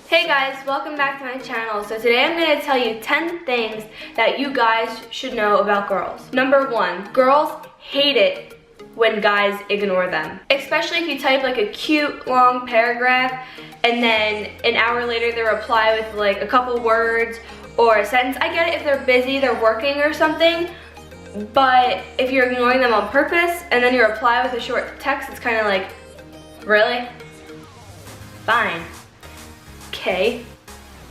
Hey guys, welcome back to my channel. So today I'm going to tell you 10 things that you guys should know about girls. Number 1, girls hate it when guys ignore them. Especially if you type like a cute long paragraph and then an hour later they reply with like a couple words or a sentence. I get it if they're busy, they're working or something, but if you're ignoring them on purpose and then you reply with a short text, it's kind of like, really? Fine. K.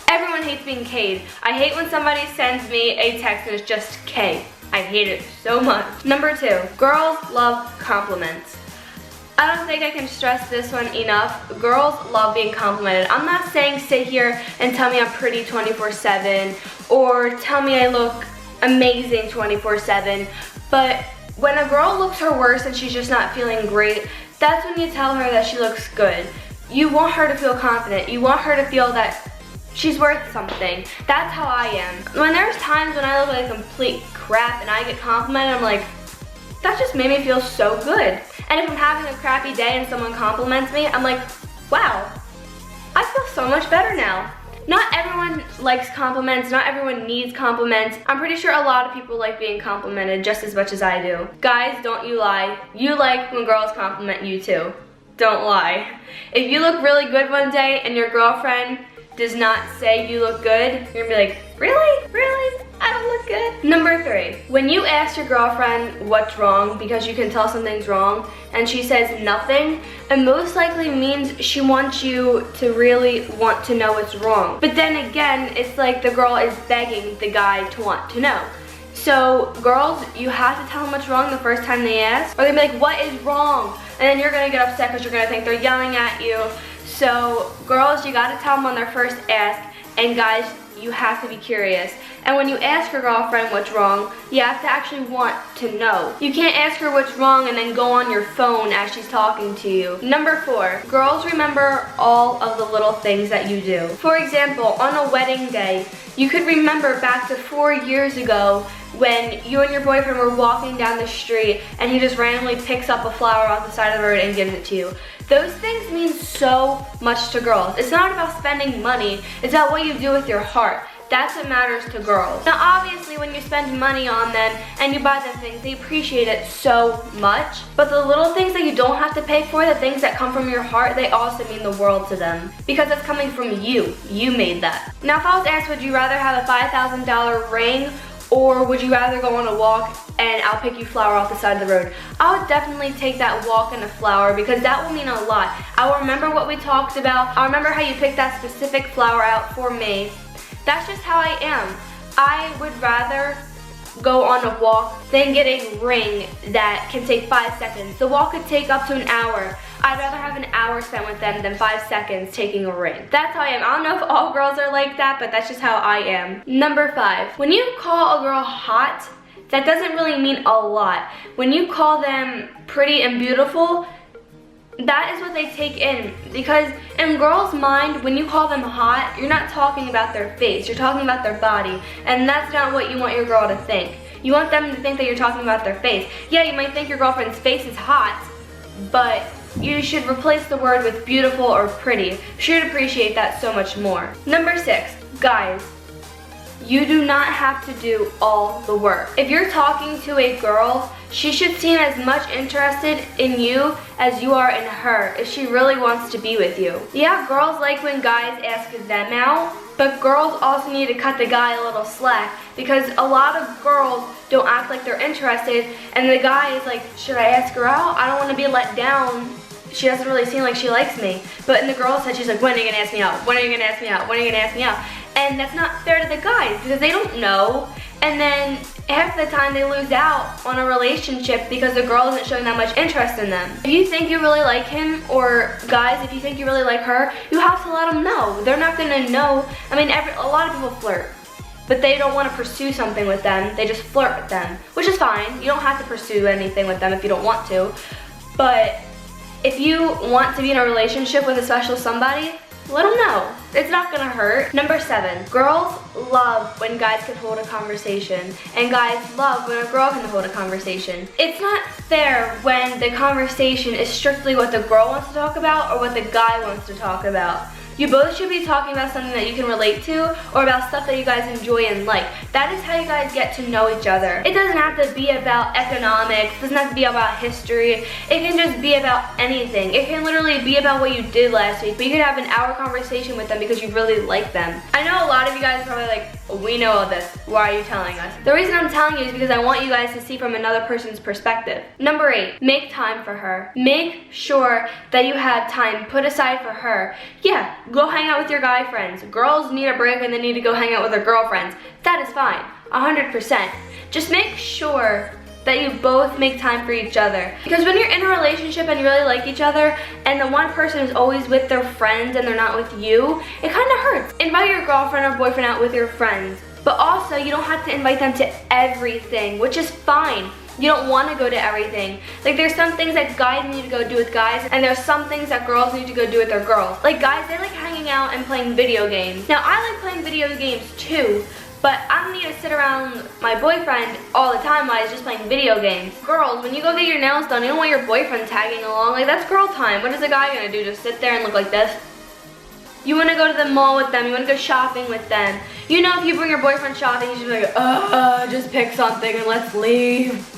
Everyone hates being K'd. I hate when somebody sends me a text and it's just K. I hate it so much. Number 2, girls love compliments. I don't think I can stress this one enough. Girls love being complimented. I'm not saying sit here and tell me I'm pretty 24/7 or tell me I look amazing 24/7, but when a girl looks her worst and she's just not feeling great, that's when you tell her that she looks good. You want her to feel confident. You want her to feel that she's worth something. That's how I am. When there's times when I look like complete crap and I get complimented, I'm like, that just made me feel so good. And if I'm having a crappy day and someone compliments me, I'm like, wow, I feel so much better now. Not everyone likes compliments, not everyone needs compliments. I'm pretty sure a lot of people like being complimented just as much as I do. Guys, don't you lie. You like when girls compliment you too. Don't lie. If you look really good one day and your girlfriend does not say you look good, you're gonna be like, really? Really? I don't look good. Number 3, when you ask your girlfriend what's wrong because you can tell something's wrong and she says nothing, it most likely means she wants you to really want to know what's wrong. But then again, it's like the girl is begging the guy to want to know. So girls, you have to tell them what's wrong the first time they ask, or they'll be like, what is wrong? And then you're gonna get upset because you're gonna think they're yelling at you. So girls, you gotta tell them on their first ask, and guys, you have to be curious. And when you ask your girlfriend what's wrong, you have to actually want to know. You can't ask her what's wrong and then go on your phone as she's talking to you. Number 4, girls remember all of the little things that you do. For example, on a wedding day, you could remember back to 4 years ago when you and your boyfriend were walking down the street and he just randomly picks up a flower off the side of the road and gives it to you. Those things mean so much to girls. It's not about spending money, it's about what you do with your heart. That's what matters to girls. Now obviously when you spend money on them and you buy them things, they appreciate it so much. But the little things that you don't have to pay for, the things that come from your heart, they also mean the world to them. Because it's coming from you. You made that. Now if I was asked, would you rather have a $5,000 ring or would you rather go on a walk and I'll pick you flower off the side of the road? I would definitely take that walk and a flower because that will mean a lot. I will remember what we talked about. I'll remember how you picked that specific flower out for me. That's just how I am. I would rather go on a walk than get a ring that can take 5 seconds. The walk could take up to an hour. I'd rather have an hour spent with them than 5 seconds taking a ring. That's how I am. I don't know if all girls are like that, but that's just how I am. Number 5, when you call a girl hot, that doesn't really mean a lot. When you call them pretty and beautiful, that is what they take in, because in girls' mind, when you call them hot, you're not talking about their face, you're talking about their body, and that's not what you want your girl to think. You want them to think that you're talking about their face. Yeah, you might think your girlfriend's face is hot, but you should replace the word with beautiful or pretty. She would appreciate that so much more. Number 6, guys. You do not have to do all the work. If you're talking to a girl, she should seem as much interested in you as you are in her if she really wants to be with you. Yeah, girls like when guys ask them out, but girls also need to cut the guy a little slack because a lot of girls don't act like they're interested and the guy is like, should I ask her out? I don't want to be let down. She doesn't really seem like she likes me. But in the girl's head, she's like, when are you gonna ask me out? When are you gonna ask me out? When are you gonna ask me out? And that's not fair to the guys because they don't know. And then half the time they lose out on a relationship because the girl isn't showing that much interest in them. If you think you really like him, or guys, if you think you really like her, you have to let them know. They're not gonna know. I mean, a lot of people flirt, but they don't want to pursue something with them. They just flirt with them, which is fine. You don't have to pursue anything with them if you don't want to. But if you want to be in a relationship with a special somebody, let them know. It's not gonna hurt. Number 7, girls love when guys can hold a conversation, and guys love when a girl can hold a conversation. It's not fair when the conversation is strictly what the girl wants to talk about or what the guy wants to talk about. You both should be talking about something that you can relate to or about stuff that you guys enjoy and like. That is how you guys get to know each other. It doesn't have to be about economics. It doesn't have to be about history. It can just be about anything. It can literally be about what you did last week, but you can have an hour conversation with them because you really like them. I know a lot of you guys are probably like, we know all this. Why are you telling us? The reason I'm telling you is because I want you guys to see from another person's perspective. Number 8, make time for her. Make sure that you have time put aside for her. Yeah, go hang out with your guy friends. Girls need a break and they need to go hang out with their girlfriends. That is fine, 100%. Just make sure that you both make time for each other. Because when you're in a relationship and you really like each other and the one person is always with their friends and they're not with you, it kind of hurts. Invite your girlfriend or boyfriend out with your friends. But also, you don't have to invite them to everything, which is fine. You don't want to go to everything. Like, there's some things that guys need to go do with guys, and there's some things that girls need to go do with their girls. Like, guys, they like hanging out and playing video games. Now, I like playing video games too, but I don't need to sit around my boyfriend all the time while he's just playing video games. Girls, when you go get your nails done, you don't want your boyfriend tagging along. Like, that's girl time. What is a guy gonna do? Just sit there and look like this? You want to go to the mall with them. You want to go shopping with them. You know, if you bring your boyfriend shopping, you should be like, just pick something and let's leave.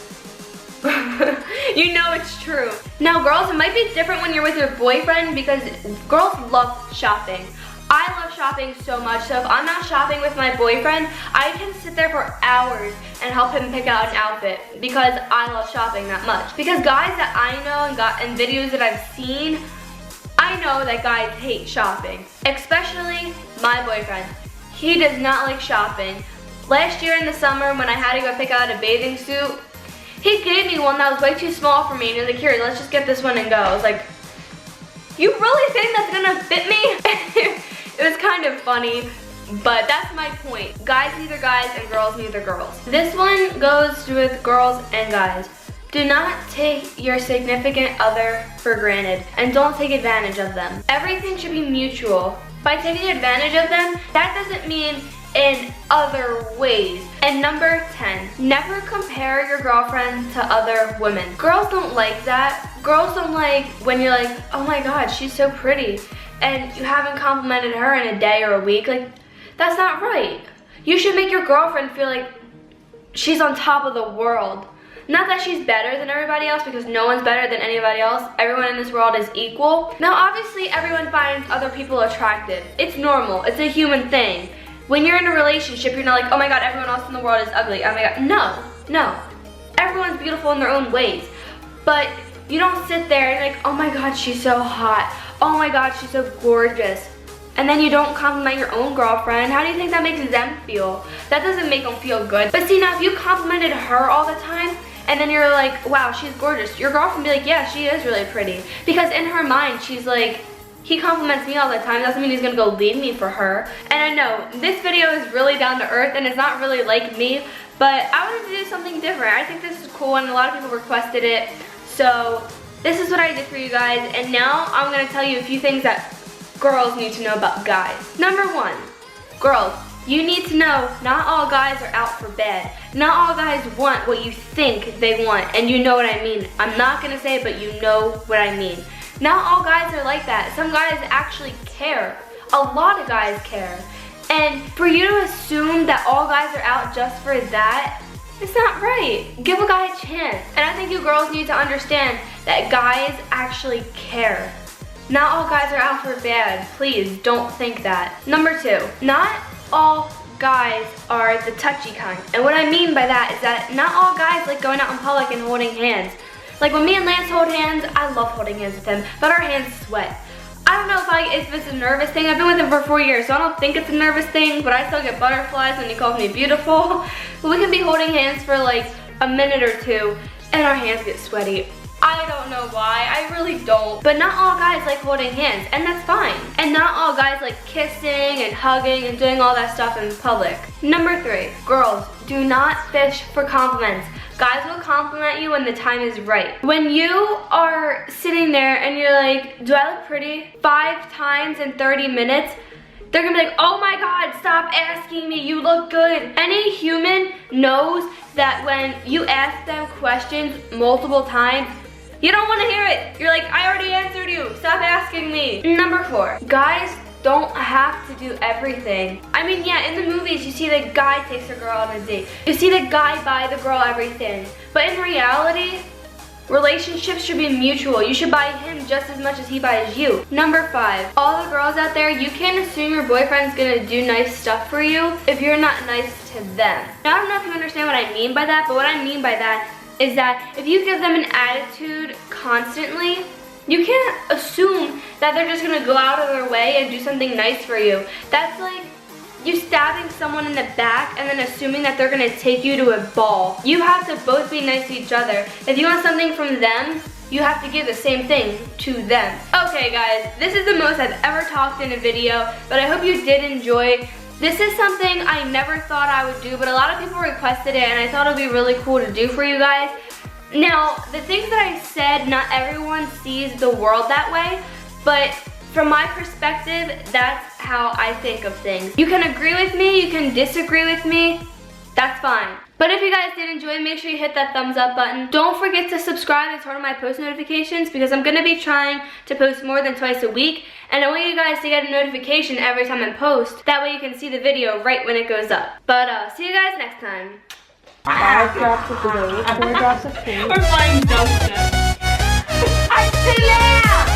You know it's true. Now, girls, it might be different when you're with your boyfriend because girls love shopping. I love shopping so much, so if I'm out shopping with my boyfriend, I can sit there for hours and help him pick out an outfit because I love shopping that much. Because guys that I know and videos that I've seen, I know that guys hate shopping, especially my boyfriend. He does not like shopping. Last year in the summer when I had to go pick out a bathing suit, he gave me one that was way too small for me and he was like, here, let's just get this one and go. I was like, you really think that's gonna fit me? It was kind of funny, but that's my point. Guys need their guys and girls need their girls. This one goes with girls and guys. Do not take your significant other for granted and don't take advantage of them. Everything should be mutual. By taking advantage of them, that doesn't mean in other ways. And number 10, never compare your girlfriend to other women. Girls don't like that. Girls don't like when you're like, oh my God, she's so pretty, and you haven't complimented her in a day or a week. Like, that's not right. You should make your girlfriend feel like she's on top of the world. Not that she's better than everybody else, because no one's better than anybody else. Everyone in this world is equal. Now, obviously, everyone finds other people attractive. It's normal. It's a human thing. When you're in a relationship, you're not like, oh my God, everyone else in the world is ugly. Oh my God. No. Everyone's beautiful in their own ways. But you don't sit there and like, oh my God, she's so hot. Oh my God, she's so gorgeous. And then you don't compliment your own girlfriend. How do you think that makes them feel? That doesn't make them feel good. But see, now if you complimented her all the time, and then you're like, wow, she's gorgeous, your girlfriend be like, yeah, she is really pretty. Because in her mind, she's like, he compliments me all the time, doesn't mean he's gonna go leave me for her. And I know, this video is really down to earth and it's not really like me, but I wanted to do something different. I think this is cool and a lot of people requested it. So this is what I did for you guys, and now I'm gonna tell you a few things that girls need to know about guys. Number 1, girls, you need to know not all guys are out for bed. Not all guys want what you think they want, and you know what I mean. I'm not gonna say it, but you know what I mean. Not all guys are like that. Some guys actually care. A lot of guys care. And for you to assume that all guys are out just for that, it's not right. Give a guy a chance. And I think you girls need to understand that guys actually care. Not all guys are out for bad. Please don't think that. Number 2, not all guys are the touchy kind. And what I mean by that is that not all guys like going out in public and holding hands. Like when me and Lance hold hands, I love holding hands with him, but our hands sweat. I don't know if it's a nervous thing. I've been with him for 4 years, so I don't think it's a nervous thing, but I still get butterflies when he calls me beautiful. But we can be holding hands for like a minute or two, and our hands get sweaty. I don't know why, I really don't. But not all guys like holding hands, and that's fine. And not all guys like kissing and hugging and doing all that stuff in public. Number 3, girls, do not fish for compliments. Guys will compliment you when the time is right. When you are sitting there and you're like, do I look pretty? 5 times in 30 minutes, they're gonna be like, oh my God, stop asking me, you look good. Any human knows that when you ask them questions multiple times, you don't wanna hear it. You're like, I already answered you, stop asking me. Number 4, guys don't have to do everything. I mean, yeah, in the movies, you see the guy takes a girl on a date. You see the guy buy the girl everything. But in reality, relationships should be mutual. You should buy him just as much as he buys you. Number 5, all the girls out there, you can't assume your boyfriend's gonna do nice stuff for you if you're not nice to them. Now, I don't know if you understand what I mean by that, but what I mean by that is that if you give them an attitude constantly, you can't assume that they're just gonna go out of their way and do something nice for you. That's like you stabbing someone in the back and then assuming that they're gonna take you to a ball. You have to both be nice to each other. If you want something from them, you have to give the same thing to them. Okay guys, this is the most I've ever talked in a video, but I hope you did enjoy. This is something I never thought I would do, but a lot of people requested it and I thought it would be really cool to do for you guys. Now, the things that I said, not everyone sees the world that way, but from my perspective, that's how I think of things. You can agree with me, you can disagree with me, that's fine. But if you guys did enjoy, make sure you hit that thumbs up button. Don't forget to subscribe and turn on my post notifications because I'm gonna be trying to post more than twice a week. And I want you guys to get a notification every time I post. That way you can see the video right when it goes up. But see you guys next time. 5 drops of glue, 4 drops of paint. We're playing dumb stuff. I'm too loud!